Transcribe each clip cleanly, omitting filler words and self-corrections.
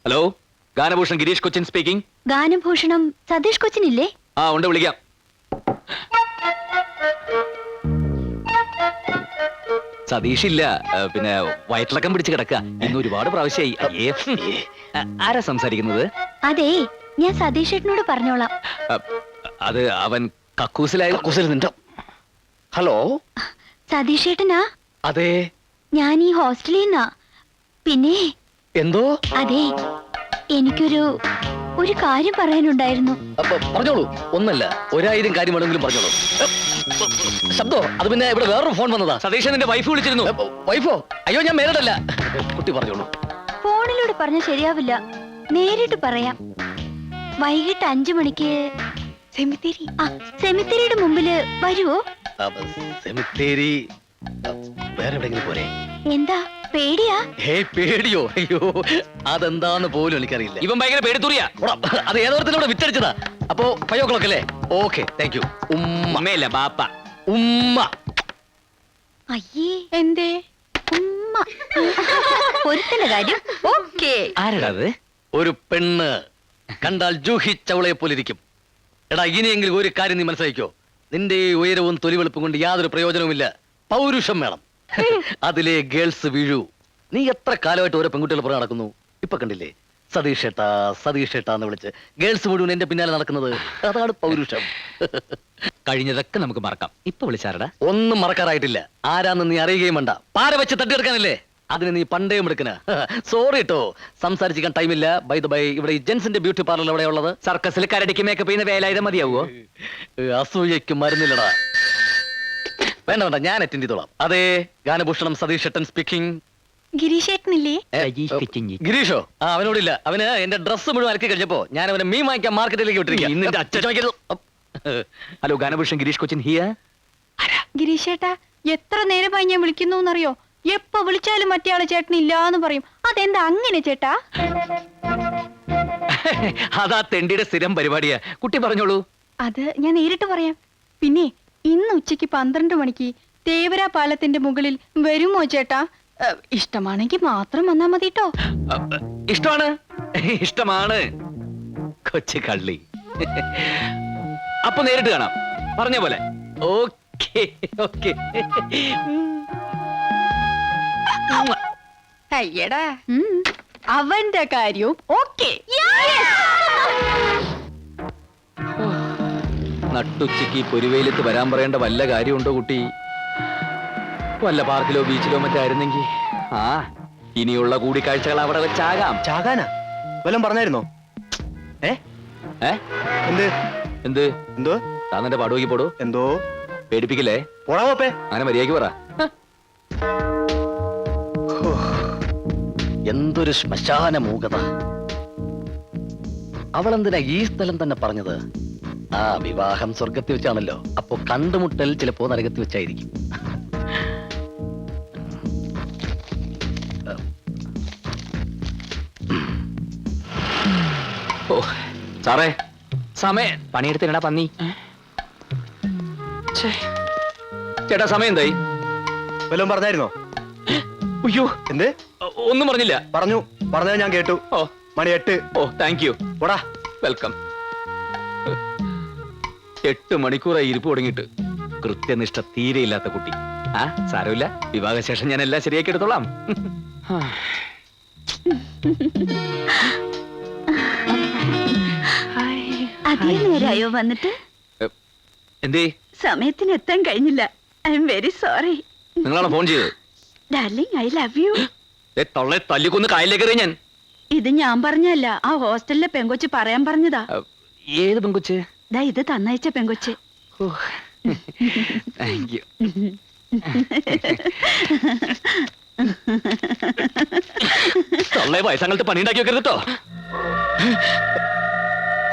Hello, Ganabhushan Girish Cochin speaking. ഗാനഭൂഷണം Satheesh കൊച്ചിനില്ലേ? ആ ഉണ്ട്, വിളിക്കാം. സതീഷ് ഇല്ല, പിന്നെ വയറ്റിളക്കം പിടിച്ച് കിടക്കുക. ഇന്ന് ഒരുപാട് പ്രാവശ്യമായി. ആരാ സംസാരിക്കുന്നത്? അതെ, ഞാൻ സതീഷ് ഏട്ടനോട് പറഞ്ഞോളാം. അത് അവൻ കക്കൂസിൽ നിന്നോ. ഹലോ, സതീഷ് ഏട്ടനാ? അതെ, ഞാൻ ഈ ഹോസ്റ്റലിൽ നിന്നാ. പിന്നെ എന്തോ? അതെ, എനിക്കൊരു കാര്യം പറയാനുണ്ടായിരുന്നു. പറഞ്ഞോളൂ. ഒന്നല്ല, 1000 കാര്യം വേണമെങ്കിലും പറഞ്ഞോളൂ. ശബ്ദോ, അത് പിന്നെ ഇവിടെ വേറൊരു ഫോൺ വന്നതാ. സതീശൻ എന്റെ വൈഫ് വിളിച്ചിരുന്നു. വൈഫോ? അയ്യോ, ഞാൻ മേരടല്ല. കുട്ടി പറഞ്ഞോളൂ. ഫോണിലൂടെ പറഞ്ഞ ശരിയാവില്ല, നേരിട്ട് പറയാം. വൈകിട്ട് 5 മണിക്ക് സെമിത്തേരിയുടെ മുമ്പില് വരുവോ? സെമിത്തേരി വേറെ എവിടെയെങ്കിലും പോരെ? എന്താ പേടിയാ? പേടിയോ? അയ്യോ, അതെന്താന്ന് പോലും എനിക്കറിയില്ല. ഇവൻ ഭയങ്കര പേടിത്തൂറിയാ. അത് ഏതോരത്തിലൂടെ വിറ്റടിച്ചതാ. അപ്പോ 5 o'clock അല്ലേ? Okay, thank you. ഉമ്മയല്ല, ബാപ്പ. ഉമ്മ. അയ്യേ, എന്തേ ഉമ്മ? പൊരുത്തന്റെ കാര്യം ഓക്കെ. ആരാടാ അത്? ഒരു പെണ്ണ് കണ്ടാൽ ജൂഹി ചൗളയെ പോലിരിക്കും. എടാ, ഇനിയെങ്കിലും ഒരു കാര്യം നീ മനസ്സിലാക്കിക്കോ. നിന്റെ ഉയരവും തൊലിവെളുപ്പും കൊണ്ട് യാതൊരു പ്രയോജനവുമില്ല. പൗരുഷം വേണം. അതിലെ ഗേൾസ് വീഴൂ. നീ എത്ര കാലമായിട്ട് ഓരോ പെൺകുട്ടികൾ പുറകെ നടക്കുന്നു. ഇപ്പൊ കണ്ടില്ലേ, സതീഷേട്ടാ എന്ന് വിളിച്ച് ഗേൾസ് മുഴുവൻ എന്റെ പിന്നാലെ നടക്കുന്നത്. അതാണ് പൗരുഷം. കഴിഞ്ഞതൊക്കെ നമുക്ക് മറക്കാം. ഇപ്പൊ വിളിച്ചാരടാ? ഒന്നും മറക്കാറായിട്ടില്ല. ആരാന്ന് നീ അറിയുകയും വേണ്ട. പാര വെച്ച് തട്ടിയെടുക്കാനല്ലേ? അതിന് നീ പണ്ടേയും എടുക്കണ. സോറി കേട്ടോ, സംസാരിച്ചിരിക്കാൻ ടൈമില്ല. ബൈ ദ ബൈ, ഇവിടെ ഈ ജെൻസിന്റെ ബ്യൂട്ടി പാർലർ എവിടെ ഉള്ളത്? സർക്കസിൽ കരടിക്ക് മേക്കപ്പ് ചെയ്യുന്ന വേലായുധം മതിയാവോ? അസൂയക്ക് മരുന്നില്ലടാ. വേണ്ട വേണ്ട, ഞാൻ അറ്റൻഡ് ചെയ്തോളാം. അതെ, ഗാനഭൂഷണം സതീഷ് ഏട്ടൻ സ്പീക്കിംഗ്. ഗിരീഷ് ഏട്ടനില്ലേ? ഗിരീഷോ? അവനോടില്ല. അവന് എന്റെ ഡ്രസ്സ് മുഴുവൻ അലക്കി കഴിഞ്ഞപ്പോ ഞാൻ അവനെ മീൻ വാങ്ങിക്കാൻ മാർക്കറ്റിലേക്ക് വിട്ടിരിക്കും. Hello, Ganabhushan Girish Cochin here. ഗിരീഷ് ഏട്ടാ, എത്ര നേരമായി ഞാൻ വിളിക്കുന്നു എന്നറിയോ? എപ്പോ വിളിച്ചാലും മറ്റേ ആള് ചേട്ടനില്ലാന്ന് പറയും. അതെന്താ അങ്ങനെ ചേട്ടാ? അതാ തെണ്ടിയുടെ സ്ഥിരം പരിപാടിയാ. കുട്ടി പറഞ്ഞോളൂ. അത് ഞാൻ നേരിട്ട് പറയാം. പിന്നെ ഇന്ന് ഉച്ചയ്ക്ക് 12 മണിക്ക് തേവര പാലത്തിന്റെ മുകളിൽ വരുമോ ചേട്ടാ? ഇഷ്ടമാണെങ്കിൽ മാത്രം വന്നാ മതി ട്ടോ. ഇഷ്ടമാണ് കൊച്ചു കള്ളി. അപ്പൊ നേരിട്ട് കാണാം, പറഞ്ഞ പോലെ. Okay okay. അയ്യടാ, അവന്റെ കാര്യവും ഓക്കെ. നട്ടുച്ചയ്ക്ക് പൊരുവെയിലത്ത് വരാൻ പറയേണ്ട വല്ല കാര്യമുണ്ടോ കുട്ടി? വല്ല പാർക്കിലോ ബീച്ചിലോ മറ്റോ ആയിരുന്നെങ്കിൽ. ഇനിയുള്ള കൂടിക്കാഴ്ചകൾ അവിടെ വെച്ചാകാം. ചാകാനാ വല്ലതും പറഞ്ഞായിരുന്നോ? എന്ത് എന്തോ? താന്നെ പാടുവെക്കി പോടൂ. എന്തോ പേടിപ്പിക്കില്ലേ? പോടാവപ്പേ. അങ്ങനെ മര്യാദയ്ക്ക് പറ. എന്തൊരു ശ്മശാന മൂകത. അവളെന്തിനാ ഈ സ്ഥലം തന്നെ പറഞ്ഞത്? വിവാഹം സ്വർഗത്തിൽ വെച്ചാണല്ലോ. അപ്പൊ കണ്ടുമുട്ടൽ ചിലപ്പോ നരകത്തിൽ വെച്ചായിരിക്കും. ഓ സാറേ, സമയം പണിയെടുത്തിടാ പന്നി. ചേട്ടാ, സമയം എന്തായി? വല്ലതും പറഞ്ഞായിരുന്നോ? അയ്യോ, എന്ത്? ഒന്നും പറഞ്ഞില്ല. പറഞ്ഞത് ഞാൻ കേട്ടു. മണി 8. ഓ, താങ്ക് യു. പോടാ. വെൽക്കം. 8 മണിക്കൂറായി ഇരിപ്പ് തുടങ്ങിയിട്ട്. കൃത്യനിഷ്ഠ തീരെയില്ലാത്ത കുട്ടി. സാരമില്ല, വിവാഹശേഷം ഞാൻ എല്ലാം ശരിയാക്കി എടുത്തോളാം. അതേ നേരായോ വന്നിട്ട്? എന്തേ? സമയത്തിന് എത്താൻ കഴിഞ്ഞില്ല. I am very sorry. നിങ്ങളാണോ ഫോൺ ചെയ്തത്? Darling, I love you. തൊള്ളെ തല്ലിക്കൊന്ന് കായലിലേക്ക് എറിയ ഞാൻ. ഇത് ഞാൻ പറഞ്ഞല്ല, ആ ഹോസ്റ്റലിലെ പെങ്കൊച്ച് പറയാൻ പറഞ്ഞതാ. ഏത് പെങ്കൊച്ച്? ദാ ഇത് തന്നയച്ച പെങ്കൊച്ച്. Thank you. തൊള്ളെ വയസ്സങ്ങൾക്ക് പണിയുണ്ടാക്കി വെക്കരുത് കേട്ടോ.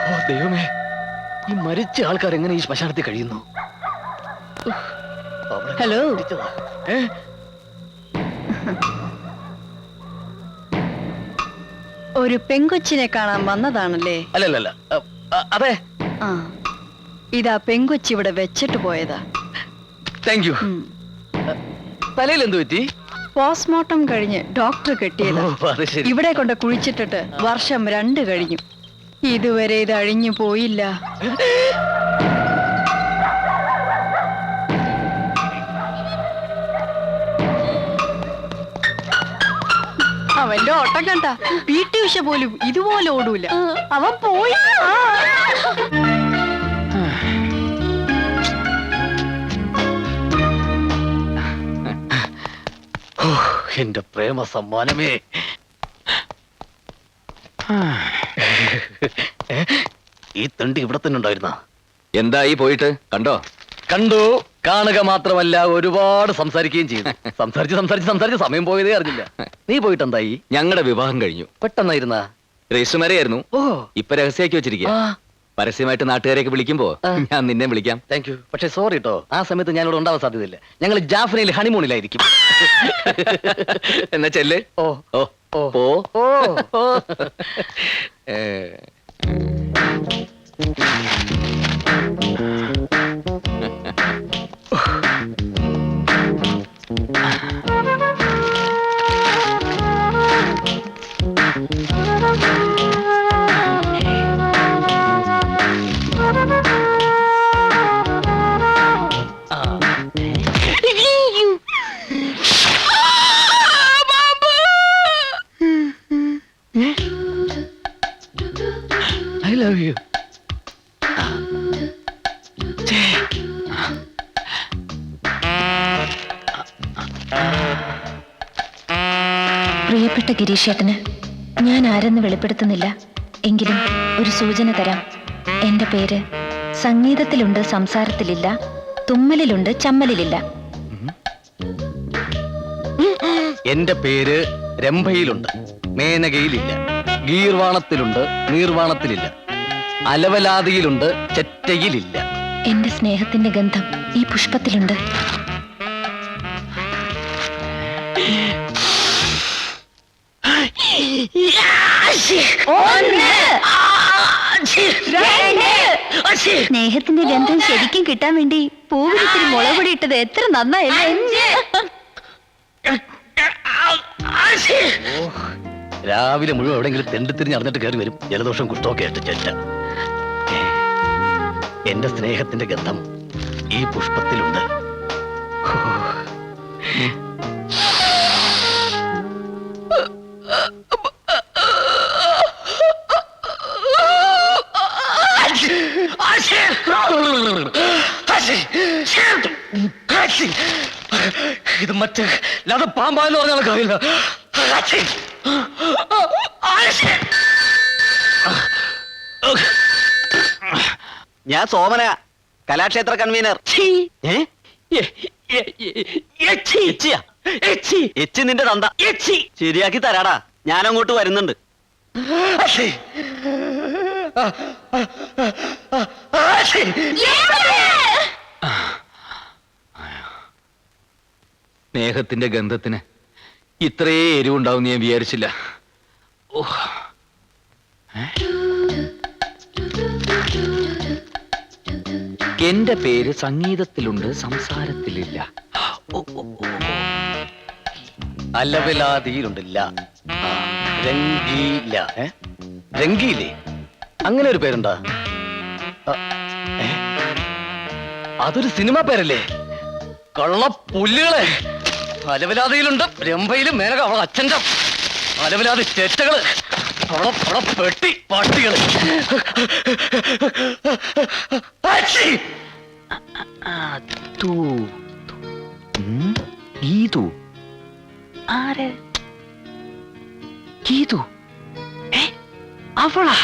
ഓ ദൈവമേ, ഈ മരിച്ച ആൾക്കാർ എങ്ങനെ ഈ ശ്മശാനത്തിൽ കഴിയുന്നു? ഹലോ. ഒരു പെങ്കൊച്ചിനെ കാണാൻ വന്നതാണല്ലേ? അല്ലല്ല, അതെ. ഇതാ പെങ്കൊച്ചി ഇവിടെ വെച്ചിട്ട് പോയതാ. Thank you. തലയിൽ എന്ത് പറ്റി? പോസ്റ്റ്മോർട്ടം കഴിഞ്ഞ് ഡോക്ടർ കെട്ടിയത്. ഓ, അത് ശരി. ഇവിടെ കൊണ്ട് കുഴിച്ചിട്ടിട്ട് വർഷം 2 കഴിഞ്ഞു. ഇതുവരെ ഇത് അഴിഞ്ഞു പോയില്ല. അവന്റെ ഓട്ടം കണ്ട PT ഉഷ പോലും ഇതുപോലെ ഓടൂല. അവൻ പോയി. ഓ, എന്റെ പ്രേമ സമ്മാനമേ. ഈ തണ്ടി ഇവിടെ തന്നെ ഉണ്ടായിരുന്ന? എന്തായി പോയിട്ട് കണ്ടോ? കണ്ടു. കാണുക മാത്രമല്ല, ഒരുപാട് സംസാരിക്കുകയും ചെയ്തു. സംസാരിച്ച് സമയം പോയതേ അറിഞ്ഞില്ല. നീ പോയിട്ട് എന്തായി? ഞങ്ങളുടെ വിവാഹം കഴിഞ്ഞു. പെട്ടെന്നായിരുന്ന? രജിസ്റ്റർ മാരെയായിരുന്നു. ഓ, ഇപ്പൊ രഹസ്യമാക്കി വെച്ചിരിക്കുക. പരസ്യമായിട്ട് നാട്ടുകാരെയൊക്കെ വിളിക്കുമ്പോ ഞാൻ നിന്നെ വിളിക്കാം. Thank you. പക്ഷെ സോറി കേട്ടോ, ആ സമയത്ത് ഞാനിവിടെ ഉണ്ടാവാൻ സാധ്യതയില്ല. ഞങ്ങൾ ജാഫ്നയിൽ ഹണിമൂണിലായിരിക്കും. എന്നാ ചെല്ല്. ഓ ഓ ഓ പോ. ഓ ഓ. I love you. പ്രിയപ്പെട്ട ഗിരീഷേട്ടന് ഞാൻ ആരെന്ന് വെളിപ്പെടുത്തുന്നില്ല. എങ്കിലും ഒരു സൂചന തരാം. എന്റെ പേര് സംഗീതത്തിലുണ്ട്, സംസാരത്തിലില്ല, തുമ്മലിലുണ്ട്, ചമ്മലിലില്ല. എന്റെ പേര് രംഭയിലുണ്ട്, മേനകയിലില്ല, ഗീർവാണത്തിലുണ്ട്, നീർവാണത്തിലില്ല, അലവലാതിയിലുണ്ട്, ചെറ്റയിലില്ല. എന്റെ സ്നേഹത്തിന്റെ ഗന്ധം ഈ പുഷ്പത്തിലുണ്ട്. സ്നേഹത്തിന്റെ ഗന്ധം ശരിക്കും കിട്ടാൻ വേണ്ടി പൂവിലിത്തിരി മുളകുപൊടി ഇട്ടത് എത്ര നന്നായല്ലേ. രാവിലെ മുഴുവൻ എവിടെയെങ്കിലും തെണ്ടിത്തിരിഞ്ഞ് അറിഞ്ഞിട്ട് കയറി വരും. ജലദോഷം കുഷ്ടമൊക്കെ ആയിട്ട് ചെറ്റ. എന്റെ സ്നേഹത്തിന്റെ ഗന്ധം ഈ പുഷ്പത്തിലുണ്ട്. ഇത് മറ്റേ അത് പാമ്പാന്ന് പറഞ്ഞാൽ കാര്യമില്ല. ഞാൻ സോമന, കലാക്ഷേത്ര കൺവീനർ. എച്ചി നിന്റെ തന്ത. ശരിയാക്കി തരാടാ, ഞാൻ അങ്ങോട്ട് വരുന്നുണ്ട്. സ്നേഹത്തിന്റെ ഗന്ധത്തിന് ഇത്രേ എരിവുണ്ടാവും ഞാൻ വിചാരിച്ചില്ല. എന്റെ പേര് സംഗീതത്തിലുണ്ട്, സംസാരത്തിലില്ല. അലവലാതിയിലുണ്ടില്ല, രംഗീല. രംഗീലേ, അങ്ങനെ ഒരു പേരുണ്ടാ? അതൊരു സിനിമ പേരല്ലേ? കള്ളപ്പുല്ലുകളെ. അലവലാതിയിലുണ്ട്, രംഭയിലും മേനക അവളെ അച്ഛൻ്റെ അലവലാതി ചേറ്റകള്, അവളെ പെട്ടി പട്ടികള്. ഗീതു ആര്? ഗീതു അവളാ?